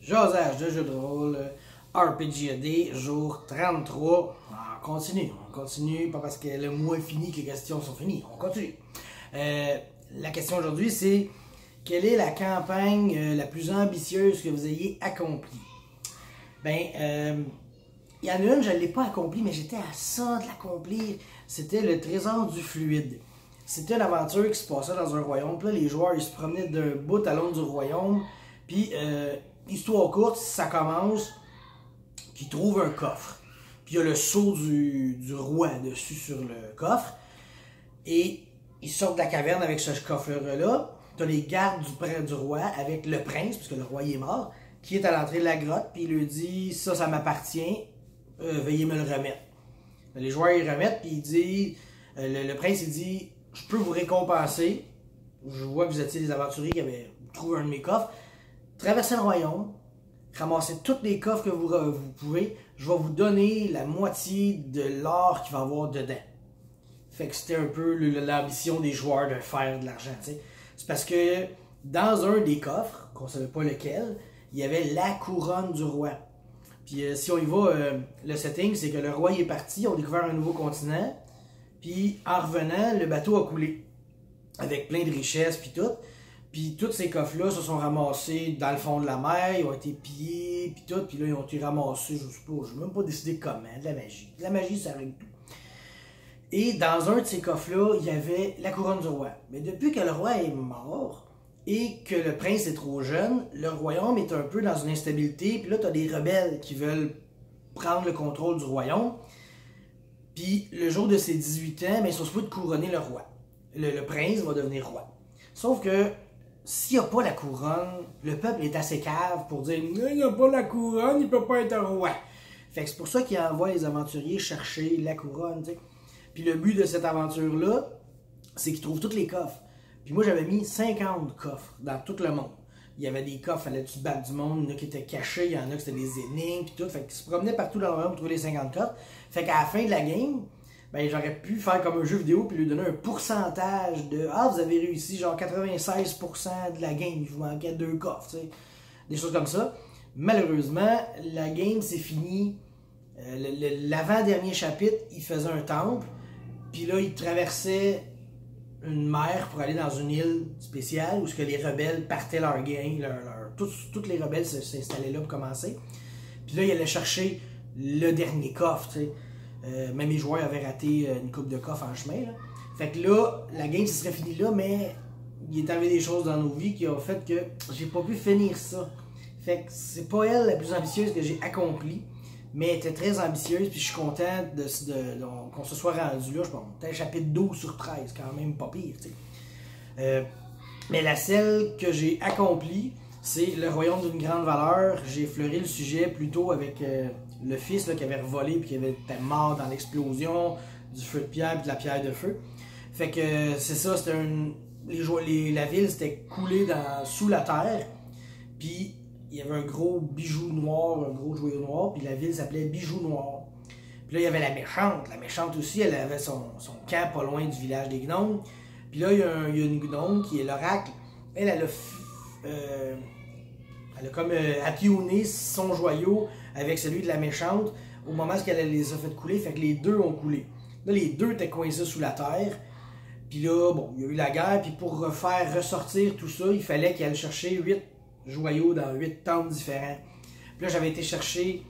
Jasage de jeu de rôle, RPGAD, jour 33. On continue, pas parce que le mois est fini que les questions sont finies, on continue. La question aujourd'hui, c'est quelle est la campagne la plus ambitieuse que vous ayez accomplie? Il y en a une, je ne l'ai pas accomplie, mais j'étais à ça de l'accomplir. C'était le Trésor du Fluide. C'était une aventure qui se passait dans un royaume. Puis là, les joueurs ils se promenaient d'un bout à l'autre du royaume. Puis, histoire courte, ça commence qu'ils trouvent un coffre. Puis il y a le sceau du roi dessus sur le coffre. Et ils sortent de la caverne avec ce coffre-là. Tu as les gardes du roi avec le prince, puisque le roi est mort, qui est à l'entrée de la grotte. Puis il lui dit « ça m'appartient, veuillez me le remettre ». Les joueurs ils remettent, puis il dit, le prince il dit « je peux vous récompenser. Je vois que vous étiez des aventuriers qui avaient trouvé un de mes coffres. Traversez le royaume, ramassez tous les coffres que vous pouvez. Je vais vous donner la moitié de l'or qu'il va y avoir dedans. » Fait que c'était un peu l'ambition des joueurs de faire de l'argent. C'est parce que dans un des coffres, qu'on ne savait pas lequel, il y avait la couronne du roi. Puis si on y va, le setting, c'est que le roi est parti, on a découvert un nouveau continent. Puis en revenant, le bateau a coulé. Avec plein de richesses, puis tout. Puis tous ces coffres-là se sont ramassés dans le fond de la mer, ils ont été pillés, puis tout. Puis là, ils ont été ramassés, je sais pas, je n'ai même pas décidé comment, de la magie. De la magie, ça règle tout. Et dans un de ces coffres-là, il y avait la couronne du roi. Mais depuis que le roi est mort et que le prince est trop jeune, le royaume est un peu dans une instabilité. Puis là, tu as des rebelles qui veulent prendre le contrôle du royaume. Puis le jour de ses 18 ans, ils sont supposés de couronner le roi. Le prince va devenir roi. Sauf que s'il n'y a pas la couronne, le peuple est assez cave pour dire « il n'y a pas la couronne, il ne peut pas être roi ». Fait que c'est pour ça qu'il envoie les aventuriers chercher la couronne, tu sais. Puis le but de cette aventure-là, c'est qu'ils trouvent tous les coffres. Puis moi, j'avais mis 50 coffres dans tout le monde. Il y avait des coffres, fallait que tu battes du monde, il y en a qui étaient cachés, il y en a qui c'était des énigmes, puis tout. Fait qu'ils se promenaient partout dans le royaume pour trouver les 50 coffres. Fait qu'à la fin de la game, j'aurais pu faire comme un jeu vidéo puis lui donner un pourcentage de « ah, vous avez réussi genre 96% de la game, il vous manquait 2 coffres », tu sais. Des choses comme ça. Malheureusement, la game s'est finie. L'avant-dernier chapitre, il faisait un temple. Puis là, il traversait une mer pour aller dans une île spéciale où les rebelles partaient leur gang. Tous les rebelles s'installaient là pour commencer. Puis là, il allait chercher le dernier coffre, tu sais. Même les joueurs avaient raté une coupe de coffre en chemin. Là. Fait que là, la game se serait finie là, mais il est arrivé des choses dans nos vies qui ont fait que j'ai pas pu finir ça. Fait que c'est pas elle la plus ambitieuse que j'ai accomplie. Mais elle était très ambitieuse, puis je suis content qu'on se soit rendu là. Je pense que chapitre 12 sur 13, quand même pas pire. Tu sais. Mais la celle que j'ai accomplie, c'est le royaume d'une grande valeur. J'ai effleuré le sujet plutôt avec le fils là, qui avait volé puis qui était mort dans l'explosion du feu de pierre et de la pierre de feu. Fait que c'est ça, c'était la ville s'était coulée sous la terre. Puis il y avait un gros bijou noir, un gros joyau noir, puis la ville s'appelait Bijou Noir. Puis là, il y avait la méchante. La méchante aussi, elle avait son camp pas loin du village des gnomes. Puis là, il y a une gnome qui est l'oracle. Elle a comme apionné son joyau avec celui de la méchante au moment où elle les a fait couler. Fait que les deux ont coulé. Là, les deux étaient coincés sous la terre. Puis là, bon, il y a eu la guerre. Puis pour faire ressortir tout ça, il fallait qu'elle aille chercher 8 joyaux dans 8 temples différents. Puis là, j'avais été chercher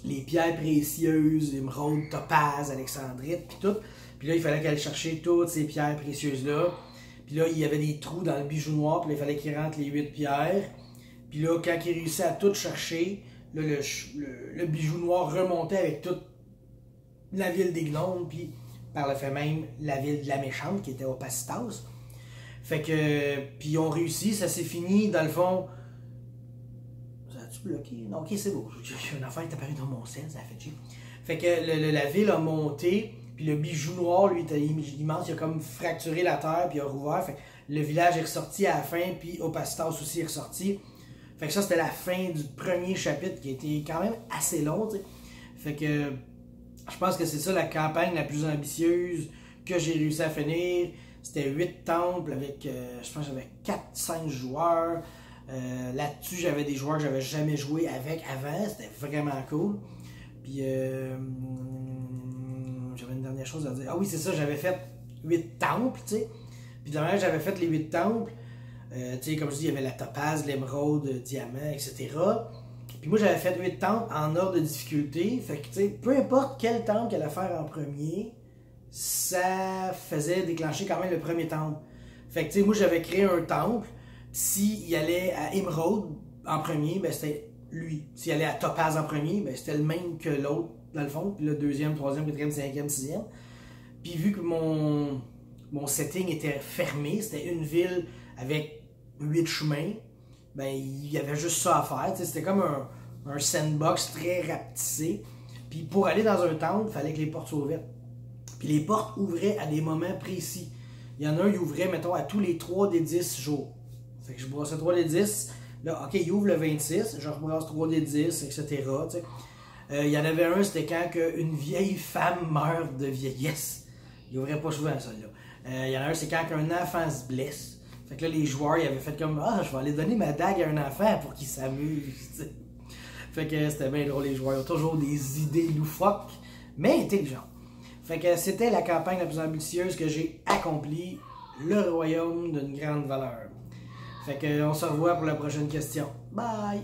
les pierres précieuses, émeraudes, topazes, alexandrites, puis tout. Puis là, il fallait qu'elle chercher toutes ces pierres précieuses-là. Puis là, il y avait des trous dans le bijou noir, puis là, il fallait qu'il rentre les 8 pierres. Puis là, quand il réussit à tout chercher, là, le bijou noir remontait avec toute la ville des gnomes, puis par le fait même, la ville de la méchante, qui était Opacitas. Fait que, puis ils ont réussi, ça s'est fini, dans le fond. Ça a-tu bloqué? Non, ok, c'est beau. J'ai une affaire qui est apparue dans mon sel, ça a fait chier. Fait que la ville a monté, puis le bijou noir, lui, était immense, il a comme fracturé la terre, puis il a rouvert. Fait que le village est ressorti à la fin, puis Opacitas aussi est ressorti. Fait que ça, c'était la fin du premier chapitre, qui était quand même assez long, tu sais. Fait que, je pense que c'est ça la campagne la plus ambitieuse que j'ai réussi à finir. C'était 8 temples avec, je pense, j'avais 4-5 joueurs. Là-dessus, j'avais des joueurs que j'avais jamais joué avec avant. C'était vraiment cool. Puis, j'avais une dernière chose à dire. Ah oui, c'est ça, j'avais fait 8 temples, tu sais. Puis, de manière, j'avais fait les 8 temples. Tu sais, comme je dis, il y avait la topaze, l'émeraude, diamant, etc. Puis moi, j'avais fait 8 temples en ordre de difficulté. Fait que, tu sais, peu importe quel temple qu'elle allait faire en premier, ça faisait déclencher quand même le premier temple. Fait que, tu sais, moi, j'avais créé un temple. S'il allait à émeraude en premier, ben c'était lui. S'il allait à topaz en premier, ben c'était le même que l'autre, dans le fond. Puis le deuxième, troisième, quatrième, cinquième, sixième. Puis vu que mon setting était fermé, c'était une ville avec 8 chemins, ben il y avait juste ça à faire. C'était comme un sandbox très rapetissé. Puis pour aller dans un temple, il fallait que les portes soient ouvertes. Puis les portes ouvraient à des moments précis. Il y en a un, il ouvrait, mettons, à tous les 3 des 10 jours. Fait que je brassais 3 des 10. Là, OK, il ouvre le 26, je rebrasse 3 des 10, etc. Il y en avait un, c'était quand une vieille femme meurt de vieillesse. Il ouvrait pas souvent, ça, là. Il y en a un, c'est quand un enfant se blesse. Fait que là, les joueurs, ils avaient fait comme, ah, je vais aller donner ma dague à un enfant pour qu'il s'amuse, t'sais. Fait que c'était bien drôle, les joueurs. Ils ont toujours des idées loufoques, mais intelligentes. Fait que c'était la campagne la plus ambitieuse que j'ai accomplie, le royaume d'une grande valeur. Fait que on se revoit pour la prochaine question. Bye!